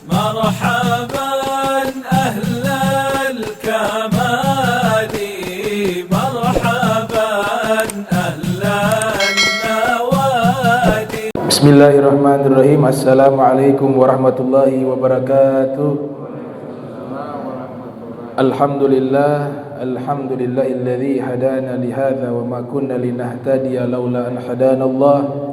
مرحبا أهل الكمال مرحبا أهل النوادي. Bismillahirrahmanirrahim. Assalamualaikum warahmatullahi wabarakatuh. Alhamdulillahilladzi hadana lihadza wa ma kunna linahtadiya laula an hadanallah.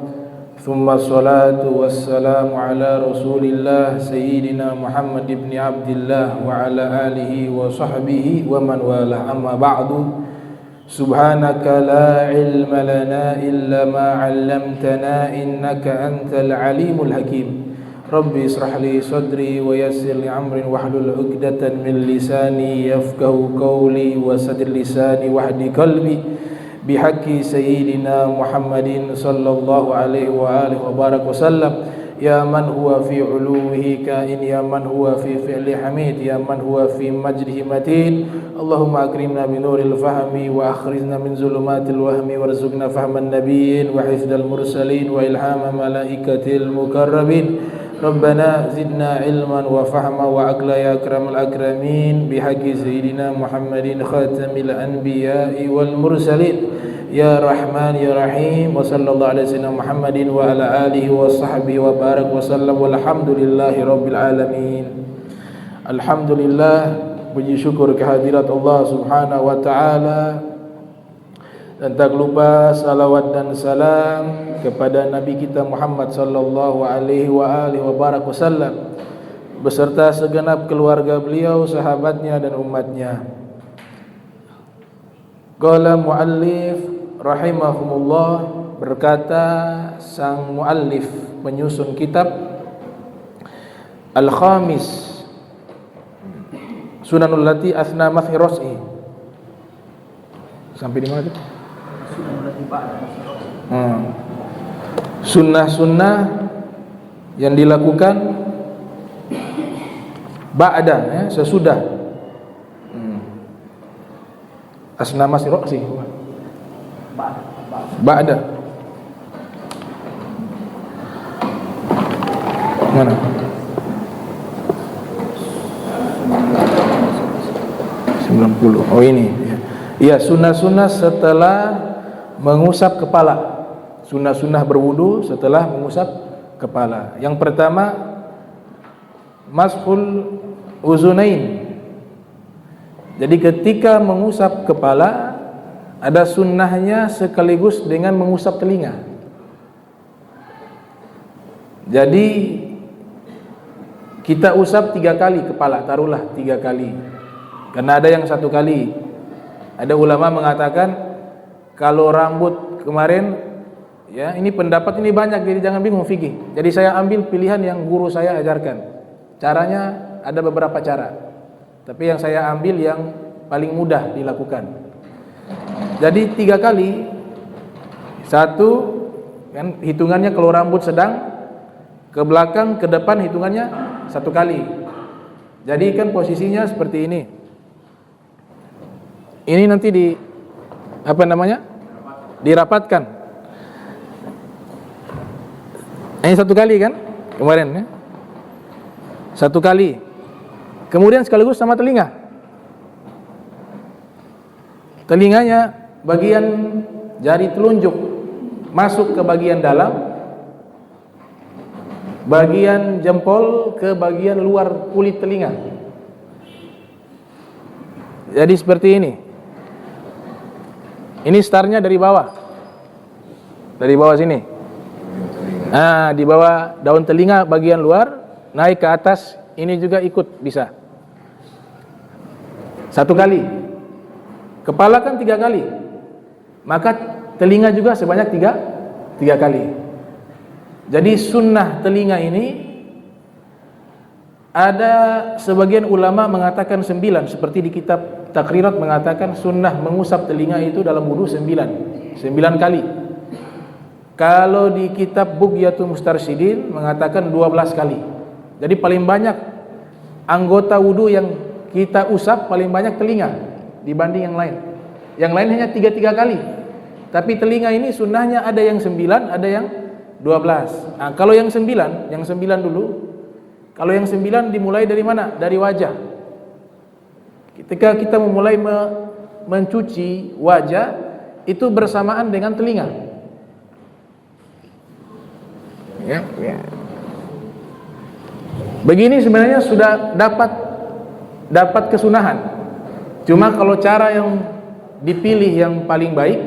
Thumma salatu wassalamu ala Rasulillah sayyidina Muhammad ibn Abdillah wa ala alihi wa sahbihi wa man walah. Amma ba'du. Subhanaka la ilma lana illa ma 'allamtana innaka antal alimul hakim. Rabbi israh li sadri wa yassir li amri wahlul 'uqdatan min lisani yafqahu qawli wa sadr lisani wahdi qalbi bihaqqi sayyidina Muhammadin sallallahu alaihi wa alihi wa barak wasallam. Ya man huwa fi uluhi kain, ya man huwa fi fi'li hamid, ya man huwa fi majdihi matin. Allahumma akrimna bi nuril fahmi wa akhrijna min zulumatil wahmi warzuqna fahman nabiyyin wa hifdzal mursalin wa ilhama malaikatil mukarrabin. Rabbana zidna ilman wa fahma wa aqla ya akramal akramin bihaqqi sayyidina Muhammadin khatamil anbiya'i wal mursalin. Ya Rahman ya Rahim. Wa sallallahu ala sayyidina Muhammadin wa ala alihi wa sahbihi wa barak wa sallam. Walhamdulillahi rabbil alamin. Alhamdulillah, puji syukur kehadirat Allah subhanahu wa ta'ala, dan tak lupa salawat dan salam kepada Nabi kita Muhammad sallallahu alaihi wa alihi wa barak wasallam beserta segenap keluarga beliau, sahabatnya dan umatnya. Qala muallif rahimahumullah, berkata sang muallif penyusun kitab Al-Khamis Sunanul Lati Asna Mathi Ros'i. Sampai di mana tu? Sunnah-sunnah yang dilakukan ba'da, ya, sesudah Asna Mathi Ros'i. Ba'da mana? 90. Oh ini. Ya, sunnah-sunnah setelah mengusap kepala. Sunnah-sunnah berwudu setelah mengusap kepala. Yang pertama, mashul uzunain. Jadi ketika mengusap kepala ada sunnahnya sekaligus dengan mengusap telinga. Jadi kita usap 3 kali kepala, taruhlah 3 kali. Karena ada yang 1 kali. Ada ulama mengatakan kalau rambut kemarin, ya ini pendapat ini banyak, jadi jangan bingung fikih. Jadi saya ambil pilihan yang guru saya ajarkan. Caranya ada beberapa cara, tapi yang saya ambil yang paling mudah dilakukan. Jadi 3 kali. 1 kan hitungannya kalau rambut sedang, ke belakang, ke depan hitungannya 1 kali. Jadi kan posisinya seperti ini. Ini nanti di apa namanya? Dirapatkan. Ini 1 kali kan? Kemarin ya. 1 kali. Kemudian sekaligus sama telinga. Telinganya bagian jari telunjuk masuk ke bagian dalam, bagian jempol ke bagian luar kulit telinga. Jadi seperti ini. Ini startnya dari bawah. Dari bawah sini. Nah, di bawah daun telinga bagian luar, naik ke atas, ini juga ikut bisa. 1 kali. Kepala kan 3 kali. Maka telinga juga sebanyak 3 kali. Jadi sunnah telinga ini ada sebagian ulama mengatakan 9, seperti di kitab Takrirat mengatakan sunnah mengusap telinga itu dalam wudu 9 kali. Kalau di kitab Bughyatul Mustarsyidin mengatakan 12 kali. Jadi paling banyak anggota wudu yang kita usap paling banyak telinga dibanding yang lain. Yang lain hanya 3 kali. Tapi telinga ini sunnahnya ada yang 9, ada yang 12. Nah, kalau yang 9 dulu, Kalau yang 9 dimulai dari mana? Dari wajah. Ketika kita memulai mencuci wajah, itu bersamaan dengan telinga. Ya. Begini sebenarnya sudah dapat kesunahan. Cuma kalau cara yang dipilih yang paling baik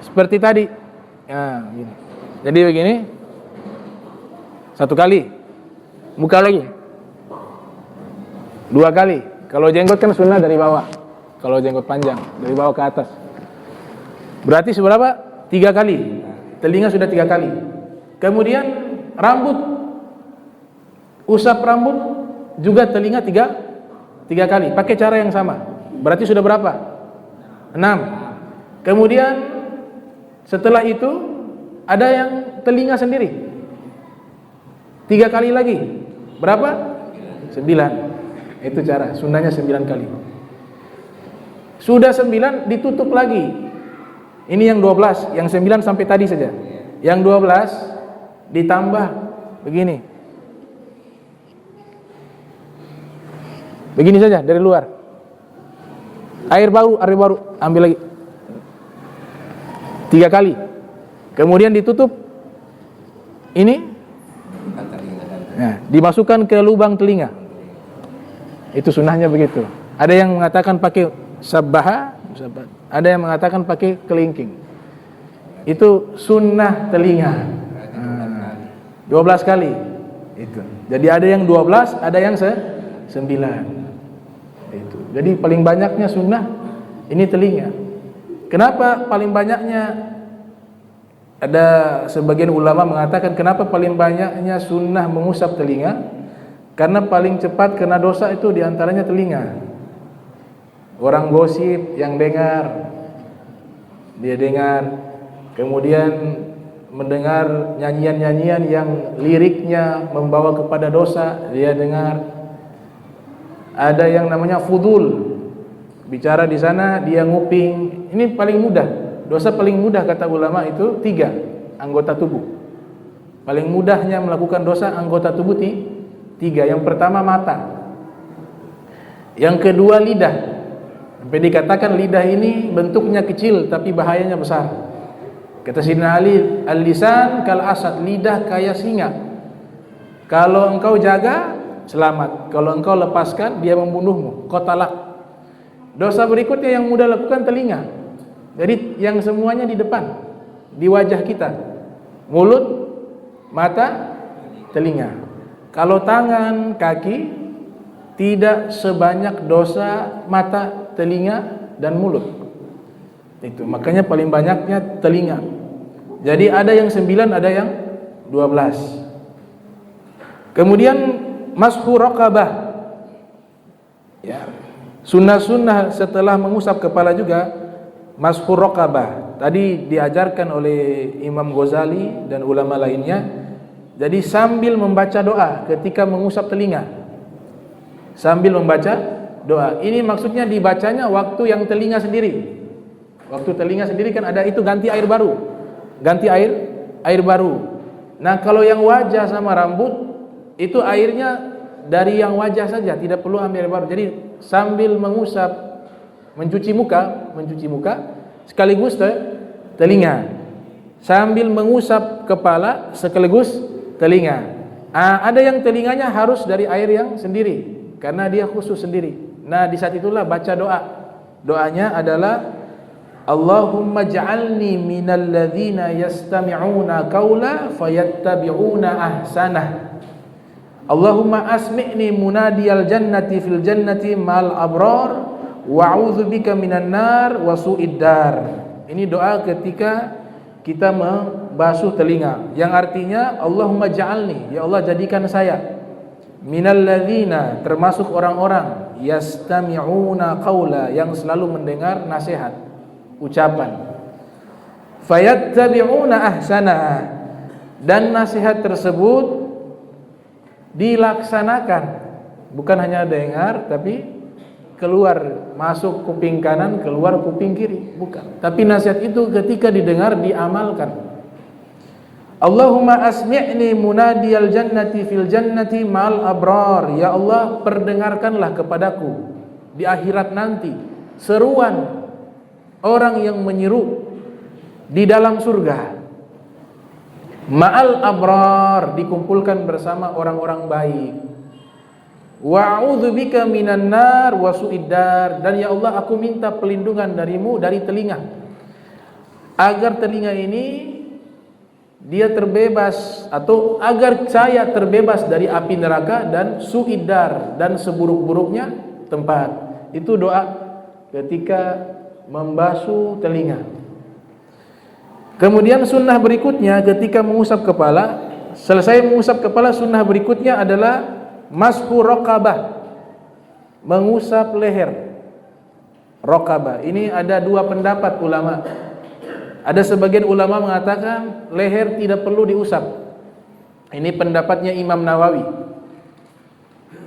seperti tadi. Ya, gini. Jadi begini. 1 kali. Muka lagi. 2 kali. Kalau jenggot kan sunnah dari bawah. Kalau jenggot panjang dari bawah ke atas. Berarti seberapa? 3 kali. Telinga sudah 3 kali. Kemudian rambut, usap rambut juga telinga 3 kali. Pakai cara yang sama. Berarti sudah berapa? 6. Kemudian setelah itu ada yang telinga sendiri 3 kali lagi. Berapa? 9. Itu cara, sunnahnya 9 kali. Sudah 9 ditutup lagi. Ini yang 12, yang 9 sampai tadi saja. Yang 12 ditambah begini. Begini saja dari luar. Air baru, ambil lagi. 3 kali. Kemudian ditutup. Ini. Nah, dimasukkan ke lubang telinga. Itu sunnahnya begitu. Ada yang mengatakan pakai sabbaha, ada yang mengatakan pakai kelingking. Itu sunnah telinga. 12 kali. Itu. Jadi ada yang 12, ada yang 9. Itu. Jadi paling banyaknya sunnah ini telinga. Kenapa paling banyaknya? Ada sebagian ulama mengatakan kenapa paling banyaknya sunnah mengusap telinga? Karena paling cepat kena dosa itu diantaranya telinga. Orang gosip yang dengar, dia dengar, kemudian mendengar nyanyian-nyanyian yang liriknya membawa kepada dosa, dia dengar. Ada yang namanya fudul, bicara di sana dia nguping. Ini paling mudah. Dosa paling mudah kata ulama itu 3 anggota tubuh. Paling mudahnya melakukan dosa anggota tubuh 3. Yang pertama mata. Yang kedua lidah. Sampai dikatakan lidah ini bentuknya kecil tapi bahayanya besar. Kata Sayyidina Ali, al-lisan kal asad, lidah kayak singa. Kalau engkau jaga, selamat. Kalau engkau lepaskan, dia membunuhmu. Qatalak. Dosa berikutnya yang mudah lakukan telinga. Jadi yang semuanya di depan, di wajah kita. Mulut, mata, telinga. Kalau tangan, kaki tidak sebanyak dosa mata, telinga, dan mulut. Itu makanya paling banyaknya telinga. Jadi ada yang 9, ada yang 12. Kemudian mashu raqabah. Ya. Sunnah-sunnah setelah mengusap kepala juga mashu raqabah. Tadi diajarkan oleh Imam Ghazali dan ulama lainnya. Jadi sambil membaca doa ketika mengusap telinga. Sambil membaca doa. Ini maksudnya dibacanya waktu yang telinga sendiri. Waktu telinga sendiri kan ada itu ganti air baru. Ganti air baru. Nah, kalau yang wajah sama rambut itu airnya dari yang wajah saja, tidak perlu ambil air baru. Jadi sambil mengusap, mencuci muka sekaligus telinga. Sambil mengusap kepala sekaligus telinga. Ada yang telinganya harus dari air yang sendiri karena dia khusus sendiri. Nah, di saat itulah baca doa. Doanya adalah Allahumma ja'alni minal ladzina yastami'una qawla fayattabi'una ahsanah. Allahumma asmi'ni munadiyal jannati fil jannati mal abrar wa a'udzubika minan nar wa su'id dar. Ini doa ketika kita membasuh telinga, yang artinya Allahumma ja'alni, ya Allah jadikan saya minal ladzina, termasuk orang-orang yastami'una qawla, yang selalu mendengar nasihat, ucapan, fayattabi'una ahsana, dan nasihat tersebut dilaksanakan, bukan hanya dengar tapi keluar, masuk kuping kanan, keluar kuping kiri, bukan. Tapi nasihat itu ketika didengar diamalkan. Allahumma asmi'ni munadiyal jannati fil jannati ma'al abrar. Ya Allah, perdengarkanlah kepadaku di akhirat nanti seruan orang yang menyeru di dalam surga. Ma'al abrar, dikumpulkan bersama orang-orang baik. Wa a'udzubika minan nar wa su'iddar. Dan ya Allah, aku minta pelindungan darimu dari telinga, agar telinga ini dia terbebas, atau agar saya terbebas dari api neraka dan su'iddar, dan seburuk-buruknya tempat. Itu doa ketika membasuh telinga. Kemudian sunnah berikutnya ketika mengusap kepala, selesai mengusap kepala, sunnah berikutnya adalah mashu raqabah, mengusap leher. Raqabah ini ada dua pendapat ulama. Ada sebagian ulama mengatakan leher tidak perlu diusap. Ini pendapatnya Imam Nawawi.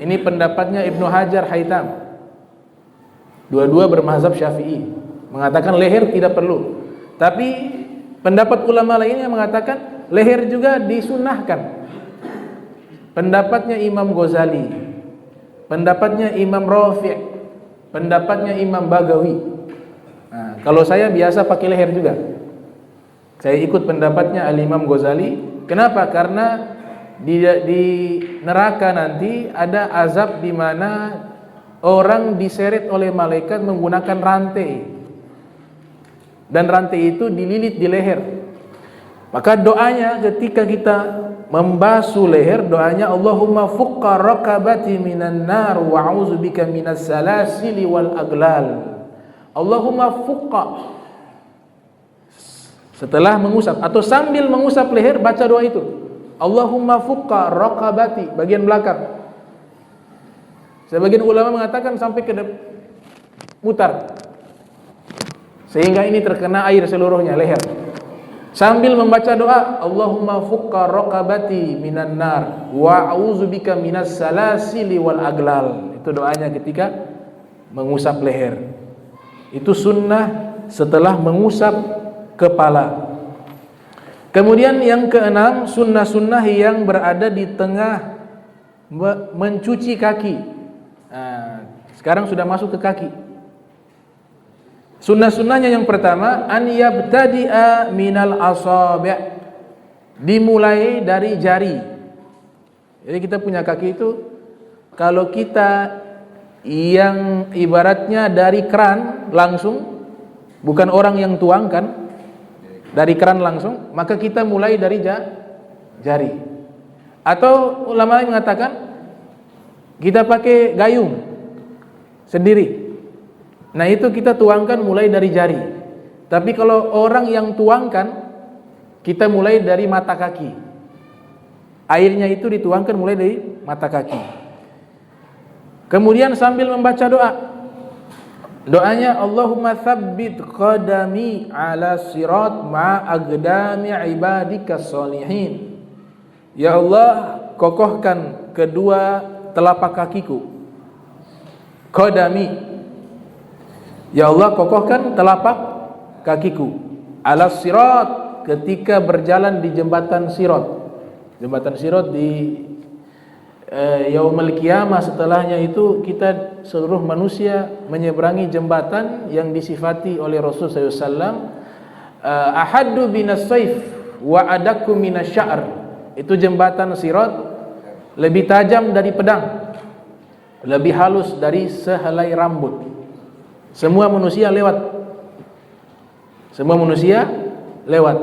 Ini pendapatnya Ibnu Hajar Haytham. Dua-dua bermazhab Syafi'i, mengatakan leher tidak perlu. Tapi pendapat ulama lainnya mengatakan leher juga disunnahkan. Pendapatnya Imam Ghazali, pendapatnya Imam Rafi', pendapatnya Imam Bagawi. Nah, kalau saya biasa pakai leher juga. Saya ikut pendapatnya Al-Imam Ghazali. Kenapa? Karena di neraka nanti ada azab di mana orang diseret oleh malaikat menggunakan rantai, dan rantai itu dililit di leher. Maka doanya ketika kita membasuh leher, doanya Allahumma fukka raqabati minan nar wa a'udzubika minas salasili wal aglal. Allahumma fukka, setelah mengusap atau sambil mengusap leher baca doa itu. Allahumma fukka raqabati, bagian belakang. Sebagian ulama mengatakan sampai ke mutar, sehingga ini terkena air seluruhnya leher. Sambil membaca doa, Allahumma fukka raqabati minan nar wa a'udzubika minas salasili wal aglal. Itu doanya ketika mengusap leher. Itu sunnah setelah mengusap kepala. Kemudian yang keenam, sunnah-sunnah yang berada di tengah mencuci kaki. Nah, sekarang sudah masuk ke kaki. Sunnah-sunnahnya yang pertama, an yabtadi'a minal asabi', dimulai dari jari. Jadi kita punya kaki itu, kalau kita yang ibaratnya dari keran langsung, bukan orang yang tuangkan, dari keran langsung, maka kita mulai dari jari. Atau ulama mengatakan kita pakai gayung sendiri. Nah itu kita tuangkan mulai dari jari. Tapi kalau orang yang tuangkan, kita mulai dari mata kaki. Airnya itu dituangkan mulai dari mata kaki. Kemudian sambil membaca doa, doanya Allahumma tsabbit qadami ala sirat ma aqdami ibadika sholihin. Ya Allah, kokohkan kedua telapak kakiku. Qadami, ya Allah, kokohkan telapak kakiku. Ala sirat, ketika berjalan di jembatan sirat. Jembatan sirat di yaumul qiyamah, setelahnya itu kita seluruh manusia menyeberangi jembatan yang disifati oleh Rasul SAW, ahaddu binas saif wa adakku minas sya'r. Itu jembatan sirat lebih tajam dari pedang, lebih halus dari sehelai rambut. Semua manusia lewat. Semua manusia lewat.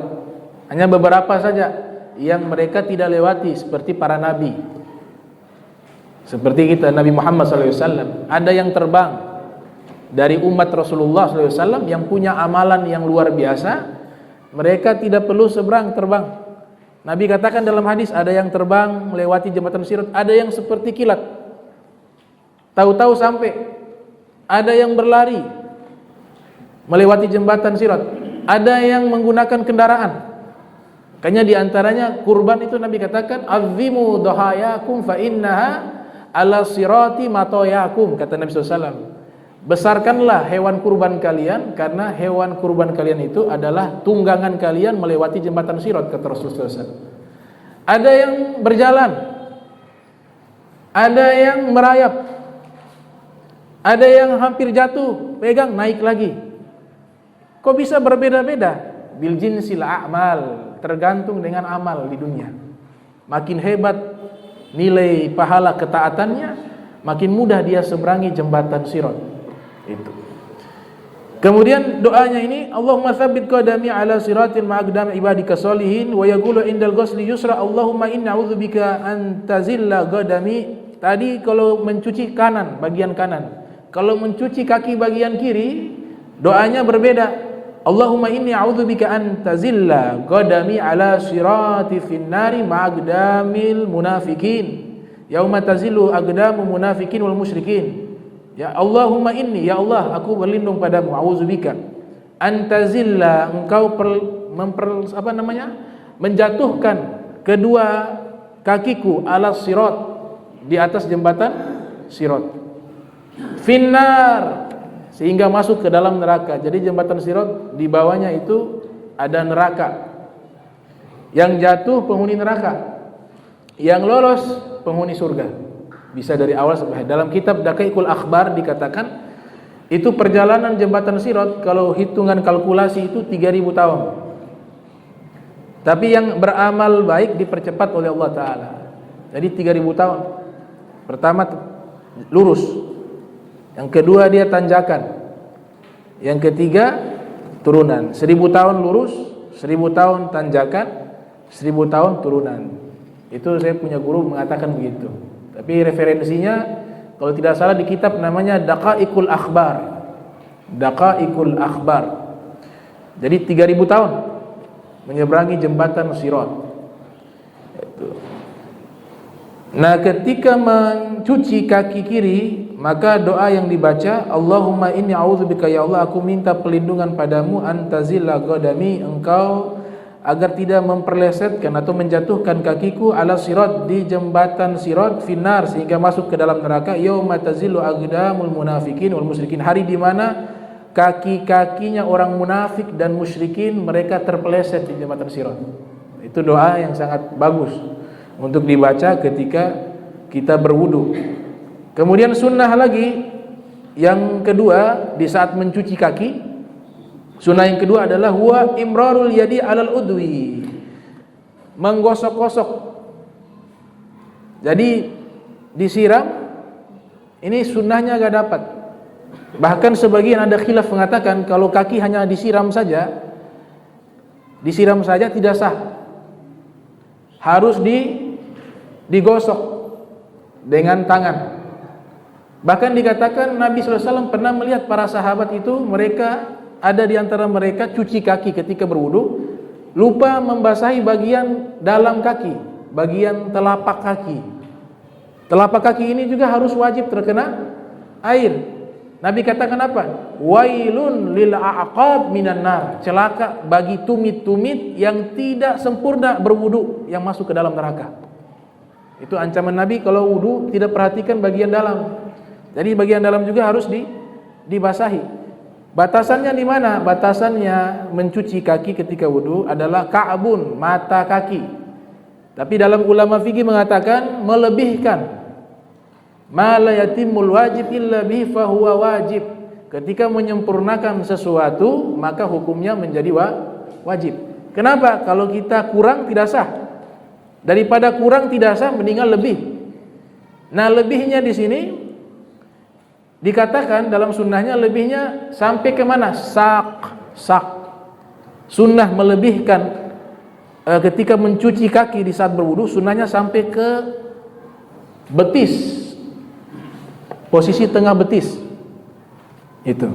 Hanya beberapa saja yang mereka tidak lewati, seperti para nabi. Seperti kita, Nabi Muhammad SAW. Ada yang terbang dari umat Rasulullah SAW yang punya amalan yang luar biasa. Mereka tidak perlu seberang, terbang. Nabi katakan dalam hadis, ada yang terbang melewati jembatan sirat, ada yang seperti kilat, tahu-tahu sampai. Ada yang berlari melewati jembatan sirat, ada yang menggunakan kendaraan. Makanya diantaranya kurban itu Nabi katakan, azzimu dhahayakum fa innaha ala sirati matoyakum, kata Nabi SAW. besarkanlah hewan kurban kalian, karena hewan kurban kalian itu adalah tunggangan kalian melewati jembatan Sirat, kata Rasulullah SAW. Ada yang berjalan, ada yang merayap, ada yang hampir jatuh, pegang naik lagi. Kok bisa berbeda-beda? Bil jinsil a'mal, tergantung dengan amal di dunia. Makin hebat nilai pahala ketaatannya, makin mudah dia seberangi jembatan Sirat. Itu. Kemudian doanya ini, Allahumma tsabbit qadami ala siratil ma'aqdam ibadika sholihin wa yaqulu indal ghusli yusra Allahumma inni a'udzubika an tazilla qadami. Tadi kalau mencuci kanan, bagian kanan. Kalau mencuci kaki bagian kiri, doanya berbeda. Allahumma inni a'udzubika an tazilla qadami ala sirati finnari ma'aqdamil munafikin yauma tazillu aqdamu munafikin wal musyrikin. Ya Allahumma inni, ya Allah, aku berlindung padamu, a'udzubika antazilla, engkau menjatuhkan kedua kakiku ala sirat, di atas jembatan Sirat, finnar, sehingga masuk ke dalam neraka. Jadi jembatan Sirat di bawahnya itu ada neraka. Yang jatuh penghuni neraka, yang lolos penghuni surga. Bisa dari awal sampai akhir. Dalam kitab Daqaiqul Akhbar dikatakan itu perjalanan jembatan Sirat kalau hitungan kalkulasi itu 3000 tahun. Tapi yang beramal baik dipercepat oleh Allah Ta'ala. Jadi 3000 tahun. Pertama lurus, yang kedua dia tanjakan, yang ketiga turunan. 1000 tahun lurus, 1000 tahun tanjakan, 1000 tahun turunan. Itu saya punya guru mengatakan begitu. Tapi referensinya kalau tidak salah di kitab namanya Daqaiqul Akhbar. Daqaiqul Akhbar. Jadi 3000 tahun menyeberangi jembatan Sirat. Nah, ketika mencuci kaki kiri, maka doa yang dibaca, Allahumma inni a'udzubika, ya Allah, aku minta perlindungan padamu, antazilla qadami, engkau agar tidak memperlesetkan atau menjatuhkan kakiku ala sirat, di jembatan Sirat, finnar, sehingga masuk ke dalam neraka, yauma tazillu aqdamul munafikin wal musyrikin, hari di mana kaki-kakinya orang munafik dan musyrikin mereka terpeleset di jembatan Sirat. Itu doa yang sangat bagus untuk dibaca ketika kita berwudu. Kemudian sunnah lagi yang kedua di saat mencuci kaki, sunnah yang kedua adalah huwa imrarul yadi alal udwi, menggosok-gosok. Jadi disiram, ini sunnahnya gak dapat. Bahkan sebagian ada khilaf mengatakan kalau kaki hanya disiram saja tidak sah, harus digosok dengan tangan. Bahkan dikatakan Nabi SAW pernah melihat para sahabat itu, mereka ada di antara mereka cuci kaki ketika berwudu, lupa membasahi bagian dalam kaki, bagian telapak kaki. Telapak kaki ini juga harus wajib terkena air. Nabi katakan apa? Wailun lil a'qab minan nar, celaka bagi tumit-tumit yang tidak sempurna berwudu yang masuk ke dalam neraka. Itu ancaman Nabi kalau wudu tidak perhatikan bagian dalam. Jadi bagian dalam juga harus dibasahi. Batasannya di mana? Batasannya mencuci kaki ketika wudu adalah ka'bun, mata kaki. Tapi dalam ulama fikih mengatakan melebihkan. Ma la yatimul wajib illa bihi fa huwa wajib. Ketika menyempurnakan sesuatu, maka hukumnya menjadi wajib. Kenapa? Kalau kita kurang tidak sah. Daripada kurang tidak sah, mendingan lebih. Nah, lebihnya di sini dikatakan dalam sunnahnya, lebihnya sampai ke mana? Sak. Sunnah melebihkan ketika mencuci kaki di saat berwudu, sunnahnya sampai ke betis, posisi tengah betis. Itu.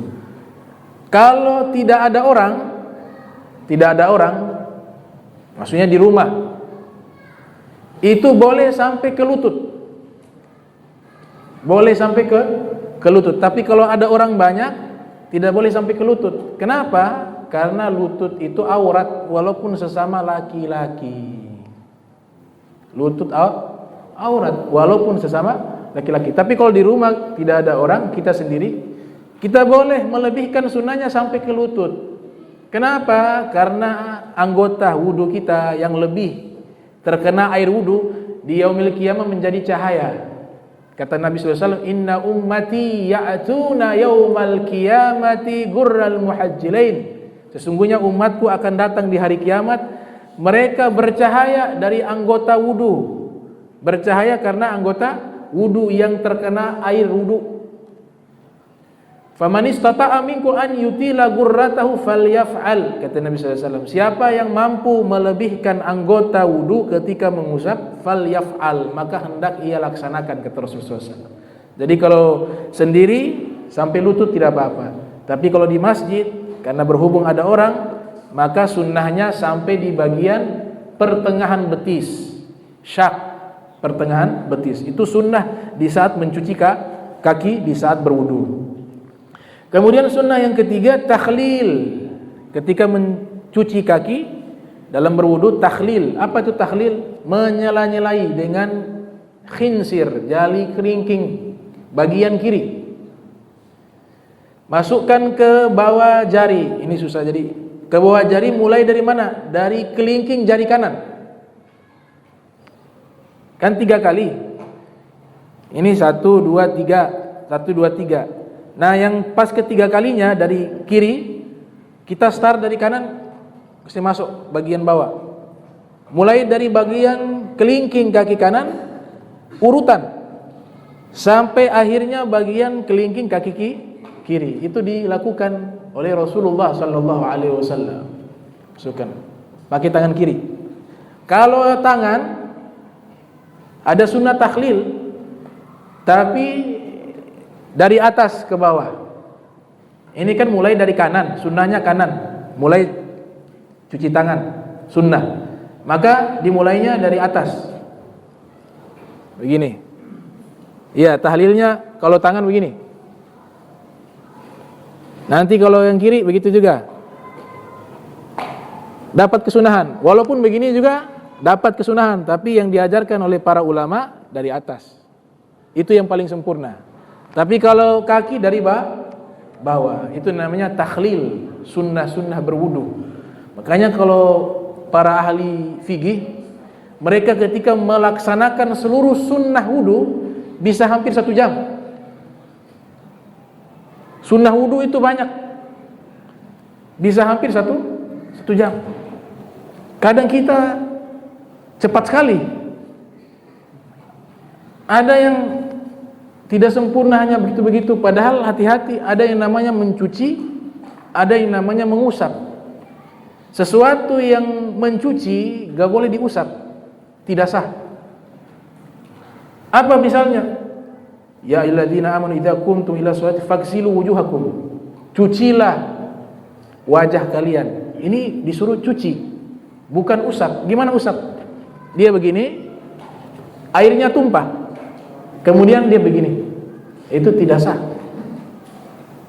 Kalau tidak ada orang, maksudnya di rumah, itu boleh sampai ke lutut. Boleh sampai ke lutut. Tapi kalau ada orang banyak, tidak boleh sampai ke lutut. Kenapa? Karena lutut itu aurat walaupun sesama laki-laki. Lutut aurat walaupun sesama laki-laki. Tapi kalau di rumah tidak ada orang, kita sendiri, Kita boleh melebihkan sunnahnya sampai ke lutut. Kenapa? Karena anggota wudu kita yang lebih terkena air wudu di yaumil qiyamah menjadi cahaya. Kata Nabi SAW, inna ummati ya'tuna yaumal qiyamati gurral muhajjilain. Sesungguhnya umatku akan datang di hari kiamat, mereka bercahaya dari anggota wudu. Bercahaya karena anggota wudu yang terkena air wudu. Faman istata'a minkum an yutila gurratahu falyaf'al, kata Nabi SAW. Siapa yang mampu melebihkan anggota wudu ketika mengusap, falyaf'al, maka hendak ia laksanakan, kata Rasulullah SAW. Jadi kalau sendiri sampai lutut tidak apa-apa. Tapi kalau di masjid, karena berhubung ada orang, maka sunnahnya sampai di bagian pertengahan betis, syak, pertengahan betis. Itu sunnah di saat mencuci kaki di saat berwudu. Kemudian sunnah yang ketiga, takhlil. Ketika mencuci kaki dalam berwudu, takhlil. Apa itu takhlil? Menyela-nyelai dengan khinsir, jari kelingking bagian kiri. Masukkan ke bawah jari. Ini susah, jadi ke bawah jari mulai dari mana? Dari kelingking jari kanan. Kan 3 kali. Ini 1, 2, 3. 1, 2, 3. Nah, yang pas ketiga kalinya dari kiri, kita start dari kanan, mesti masuk bagian bawah. Mulai dari bagian kelingking kaki kanan, urutan, sampai akhirnya bagian kelingking kaki kiri. Itu dilakukan oleh Rasulullah SAW. Masukkan, pakai tangan kiri. Kalau tangan, ada sunnah takhlil, tapi dari atas ke bawah. Ini kan mulai dari kanan, sunnahnya kanan. Mulai cuci tangan, sunnah. Maka dimulainya dari atas. Begini. Iya, tahlilnya kalau tangan begini. Nanti kalau yang kiri begitu juga. Dapat kesunahan. Walaupun begini juga dapat kesunahan, tapi yang diajarkan oleh para ulama dari atas. Itu yang paling sempurna. Tapi kalau kaki dari bawah, itu namanya takhlil, sunnah-sunnah berwudu. Makanya kalau para ahli fikih, mereka ketika melaksanakan seluruh sunnah wudu bisa hampir 1 jam. Sunnah wudu itu banyak, bisa hampir satu jam. Kadang kita cepat sekali. Ada yang tidak sempurna hanya begitu-begitu, padahal hati-hati, ada yang namanya mencuci, ada yang namanya mengusap. Sesuatu yang mencuci gak boleh diusap, tidak sah. Apa misalnya? Ya ayyuhalladzina amanu idza qumtum ila sholati faghsilu wujuhakum. Cucilah wajah kalian. Ini disuruh cuci, bukan usap. Gimana usap? Dia begini, airnya tumpah. Kemudian dia begini, itu tidak sah.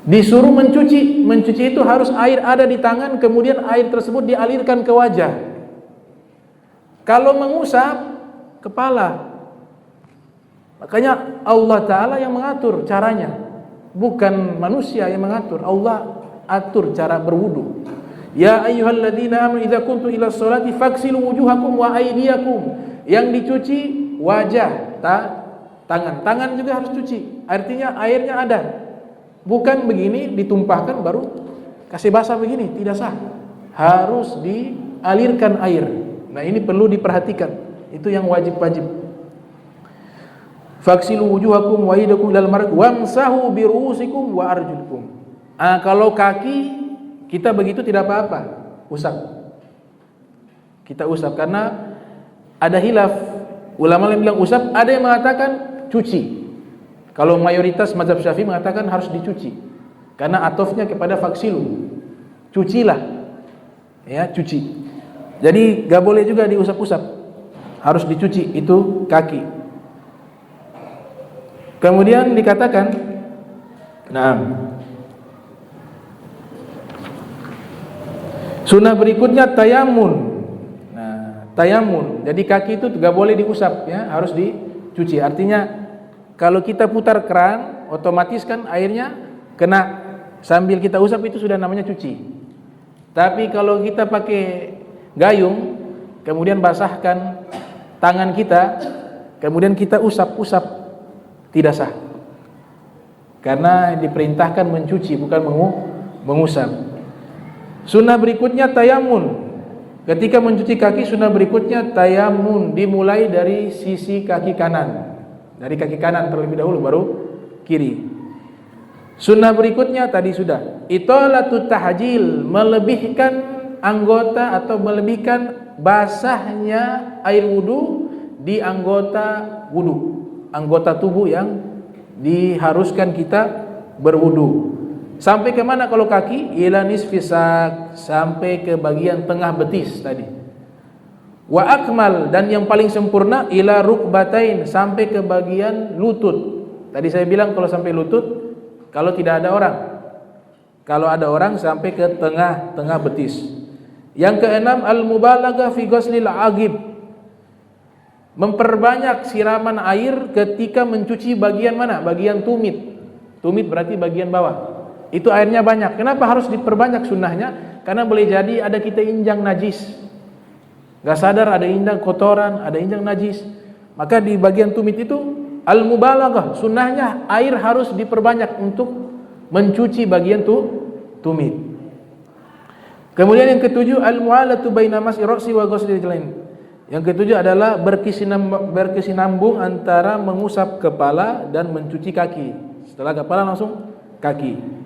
Disuruh mencuci itu harus air ada di tangan, kemudian air tersebut dialirkan ke wajah. Kalau mengusap, kepala. Makanya Allah Ta'ala yang mengatur caranya, bukan manusia yang mengatur. Allah atur cara berwudu. Ya ayyuhalladzina amanu idza kuntum ila sholati faghsilu wujuhakum wa aydiyakum. Yang dicuci wajah, tangan juga harus cuci. Artinya airnya ada. Bukan begini ditumpahkan baru kasih basah begini, tidak sah. Harus dialirkan air. Nah, ini perlu diperhatikan. Itu yang wajib-wajib. Faghsilu wujuhakum wa aydiyakum ilal marafiq wamsahu bi ru'usikum wa arjulukum. Kalau kaki kita begitu tidak apa-apa, usap. Kita usap karena ada hilaf. Ulama yang bilang usap, ada yang mengatakan cuci. Kalau mayoritas mazhab Syafi'i mengatakan harus dicuci. Karena atofnya kepada faksilu. Cucilah. Ya, cuci. Jadi gak boleh juga diusap-usap. Harus dicuci itu kaki. Kemudian dikatakan, sunnah berikutnya tayamun. Tayamun. Jadi kaki itu gak boleh diusap, ya, harus dicuci. Artinya kalau kita putar keran, otomatis kan airnya kena sambil kita usap itu sudah namanya cuci. Tapi kalau kita pakai gayung, kemudian basahkan tangan kita, kemudian kita usap-usap, tidak sah. Karena diperintahkan mencuci, bukan mengusap. Sunnah berikutnya tayamun. Ketika mencuci kaki, sunnah berikutnya tayamun, dimulai dari sisi kaki kanan. Dari kaki kanan terlebih dahulu, baru kiri. Sunnah berikutnya tadi sudah, italatut tahjil, melebihkan anggota atau melebihkan basahnya air wudu di anggota wudu, anggota tubuh yang diharuskan kita berwudu. Sampai ke mana kalau kaki? Ila nisfis sak, sampai ke bagian tengah betis tadi. Wa akmal, dan yang paling sempurna ila rukbatain, sampai ke bagian lutut. Tadi saya bilang kalau sampai lutut kalau tidak ada orang. Kalau ada orang sampai ke tengah betis. Yang keenam al-mubalaghah fi ghuslil agib, memperbanyak siraman air ketika mencuci bagian mana? Bagian tumit. Tumit berarti bagian bawah. Itu airnya banyak. Kenapa harus diperbanyak sunnahnya? Karena boleh jadi ada kita injang najis, gak sadar ada injang kotoran, ada injang najis. Maka di bagian tumit itu al-mubalaghah, sunnahnya air harus diperbanyak untuk mencuci bagian tumit. Kemudian yang ketujuh al-mu'alatu baina mas'i ra'si wa ghuslil rijlain. Yang ketujuh adalah berkesinambung antara mengusap kepala dan mencuci kaki. Setelah kepala langsung kaki.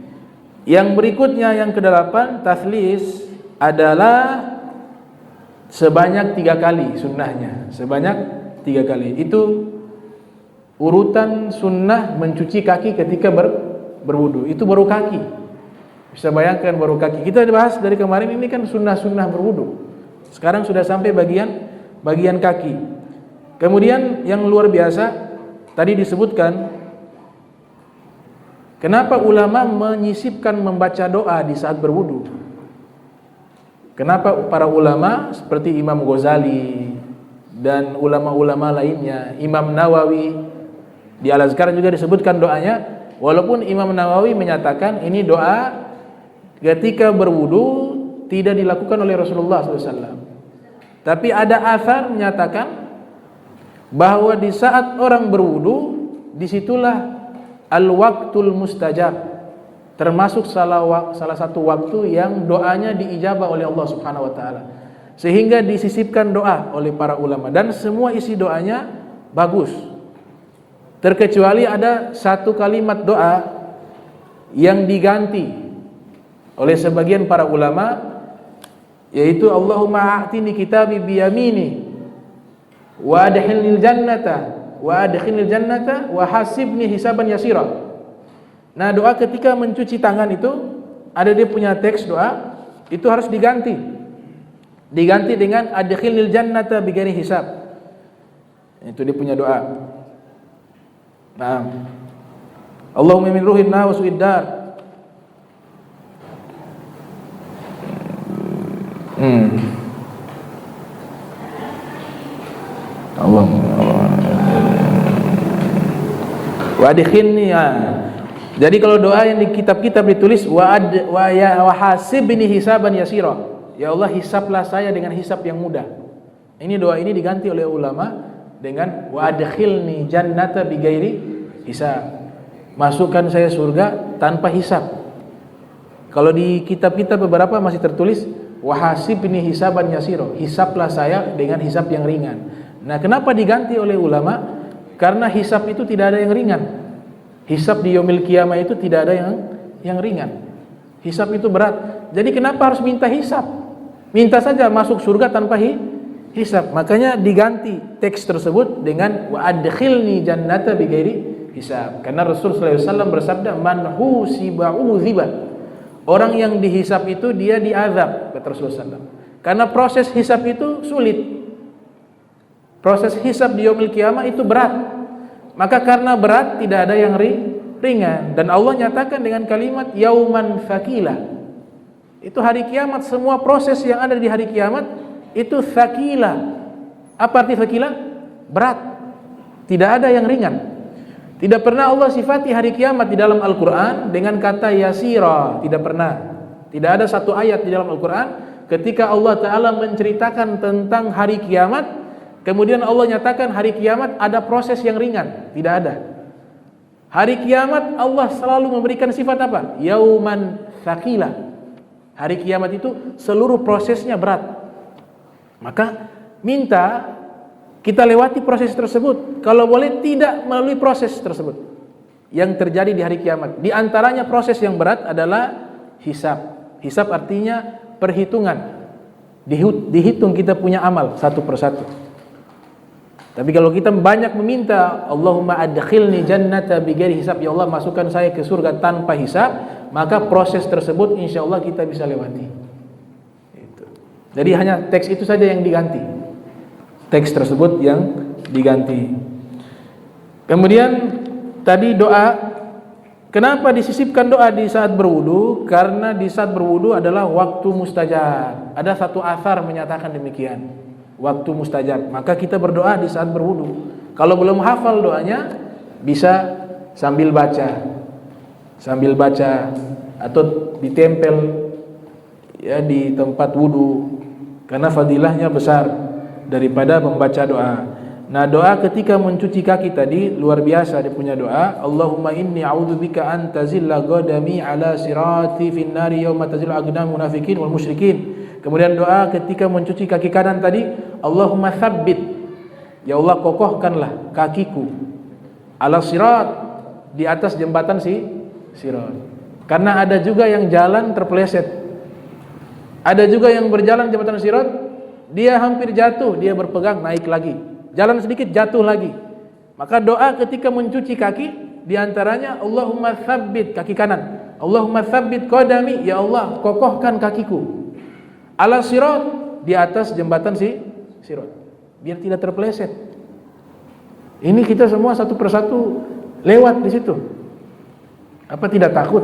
Yang berikutnya yang kedelapan, tathlis, adalah sebanyak 3 kali sunnahnya. Sebanyak 3 kali. Itu urutan sunnah mencuci kaki ketika berwudu. Itu baru kaki. Bisa bayangkan baru kaki. Kita bahas dari kemarin ini kan sunnah-sunnah berwudu. Sekarang sudah sampai bagian kaki. Kemudian yang luar biasa tadi disebutkan, kenapa ulama menyisipkan membaca doa di saat berwudu? Kenapa para ulama seperti Imam Ghazali dan ulama-ulama lainnya, Imam Nawawi di Al-Azkar juga disebutkan doanya, walaupun Imam Nawawi menyatakan ini doa ketika berwudu tidak dilakukan oleh Rasulullah SAW. Tapi ada athar menyatakan bahwa di saat orang berwudu, disitulah al-waqtul mustajab, termasuk salah satu waktu yang doanya diijabah oleh Allah Subhanahu wa taala. Sehingga disisipkan doa oleh para ulama dan semua isi doanya bagus. Terkecuali ada satu kalimat doa yang diganti oleh sebagian para ulama, yaitu Allahumma a'tini kitabi biyamini wa adkhilnil jannata wa hasibni hisaban yasira. Nah, doa ketika mencuci tangan itu ada dia punya teks doa, itu harus diganti dengan adkhilnil jannata bighairi hisab. Itu dia punya doa. Nah, Allahumma min ruhinna wa su'iddar. Wa adkhilni. Jadi kalau doa yang di kitab-kitab ditulis wa hasibni hisaban yasira, ya Allah hisablah saya dengan hisab yang mudah. Ini doa ini diganti oleh ulama dengan wa adkhilni jannata bighairi hisab, masukkan saya surga tanpa hisab. Kalau di kitab-kitab beberapa masih tertulis wa hasibni hisaban yasira, hisablah saya dengan hisab yang ringan. Nah, kenapa diganti oleh ulama? Karena hisab itu tidak ada yang ringan. Hisab di yaumil qiyamah itu tidak ada yang ringan. Hisab itu berat. Jadi kenapa harus minta hisab? Minta saja masuk surga tanpa hisab. Makanya diganti teks tersebut dengan wa adkhilni jannata bighairi hisab. Karena Rasul sallallahu alaihi wasallam bersabda, man husiba uziba. Orang yang dihisab itu dia diazab, kata Rasulullah SAW. Karena proses hisab itu sulit. Proses hisab di yaumil qiyamah itu berat. Maka karena berat tidak ada yang ringan. Dan Allah nyatakan dengan kalimat yauman tsaqilah. Itu hari kiamat, semua proses yang ada di hari kiamat itu tsaqilah. Apa arti tsaqilah? Berat. Tidak ada yang ringan. Tidak pernah Allah sifati hari kiamat di dalam Al-Quran dengan kata yasira. Tidak pernah. Tidak ada satu ayat di dalam Al-Quran ketika Allah Ta'ala menceritakan tentang hari kiamat, kemudian Allah nyatakan hari kiamat ada proses yang ringan. Tidak ada. Hari kiamat Allah selalu memberikan sifat apa? Yauman thaqila. Hari kiamat itu seluruh prosesnya berat. Maka minta kita lewati proses tersebut. Kalau boleh tidak melalui proses tersebut yang terjadi di hari kiamat. Di antaranya proses yang berat adalah hisab. Hisab artinya perhitungan. Dihitung kita punya amal satu persatu. Tapi kalau kita banyak meminta Allahumma adkhilni jannata bighairi hisab, ya Allah masukkan saya ke surga tanpa hisab, maka proses tersebut insya Allah kita bisa lewati. Jadi hanya teks itu saja yang diganti. Teks tersebut yang diganti. Kemudian tadi doa, kenapa disisipkan doa di saat berwudu? Karena di saat berwudu adalah waktu mustajab. Ada satu athar menyatakan demikian, waktu mustajab. Maka kita berdoa di saat berwudu. Kalau belum hafal doanya, bisa sambil baca atau ditempel ya di tempat wudu, karena fadilahnya besar daripada membaca doa. Nah, doa ketika mencuci kaki tadi luar biasa, dia punya doa, Allahumma inni a'udzubika an tazilla qadami ala sirati fin nari yauma tazillu aqdamul munafiqin wal musyrikin. Kemudian doa ketika mencuci kaki kanan tadi, Allahumma tsabbit, ya Allah kokohkanlah kakiku ala sirat, di atas jembatan sirat. Karena ada juga yang jalan terpeleset, ada juga yang berjalan jembatan sirat, dia hampir jatuh, dia berpegang naik lagi, jalan sedikit jatuh lagi. Maka doa ketika mencuci kaki diantaranya Allahumma tsabbit, kaki kanan, Allahumma tsabbit qadami, ya Allah kokohkan kakiku ala sirat, di atas jembatan sirat, biar tidak terpeleset. Ini kita semua satu persatu lewat di situ. Apa tidak takut?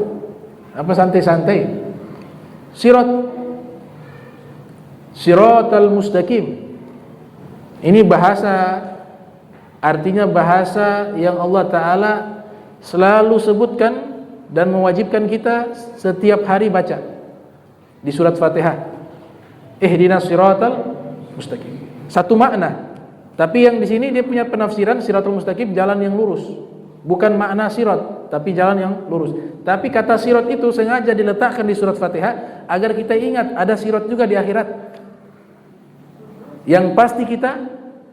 Apa santai-santai? Siratal mustaqim. Ini bahasa, artinya bahasa yang Allah Ta'ala selalu sebutkan dan mewajibkan kita setiap hari baca di surat Fatihah. Ihdinas siratal mustaqim. Satu makna. Tapi yang di sini dia punya penafsiran siratal mustaqim, jalan yang lurus. Bukan makna sirat, tapi jalan yang lurus. Tapi kata sirat itu sengaja diletakkan di surat Fatihah agar kita ingat ada sirat juga di akhirat yang pasti kita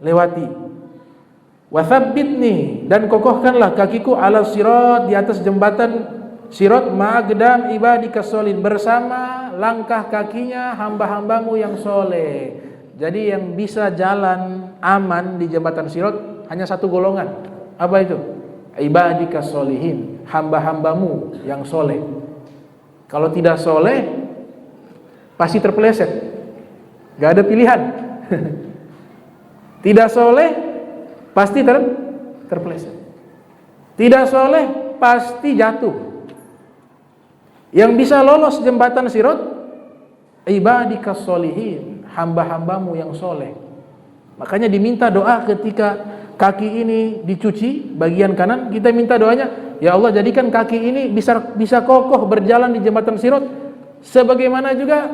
lewati. Wa tsabbitni, dan kokohkanlah kakiku ala sirat, di atas jembatan sirat, ma'aqdam ibadika sholin, bersama langkah kakinya hamba-hambamu yang soleh. Jadi yang bisa jalan aman di jembatan sirat hanya satu golongan. Apa itu? Ibadika sholihin, hamba-hambamu yang soleh. Kalau tidak soleh pasti terpeleset, gak ada pilihan. Tidak soleh pasti terpeleset. Tidak soleh pasti jatuh. Yang bisa lolos jembatan sirat ibadika sholihin, hamba-hambamu yang soleh. Makanya diminta doa ketika kaki ini dicuci bagian kanan, kita minta doanya, ya Allah jadikan kaki ini bisa kokoh berjalan di jembatan sirat, sebagaimana juga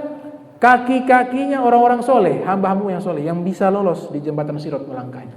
kaki-kakinya orang-orang soleh, hamba-hambamu yang soleh yang bisa lolos di jembatan sirat melangkahnya.